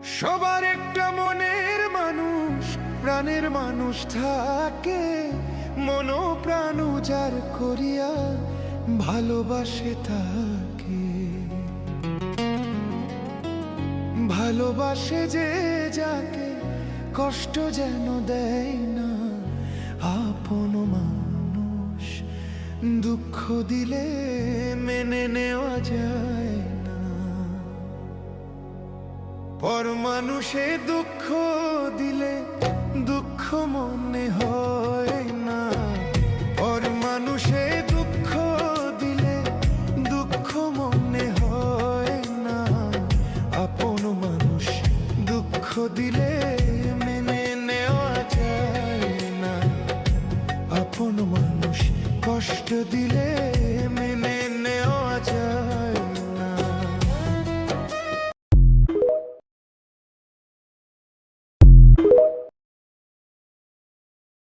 সবার একটা মনের মানুষ, প্রাণের মানুষ থাকে, মন প্রাণ উজাড় করিয়া ভালোবাসে তাকে। ভালোবাসে যে যাকে কষ্ট যেন দেয় না, আপন মানুষ দুঃখ দিলে মেনে নেওয়া যায় না। পর মানুষে দুঃখ দিলে দুঃখ মনে হয় না, পর মানুষে দুঃখ দিলে দুঃখ মনে হয় না, আপন মানুষ দুঃখ দিলে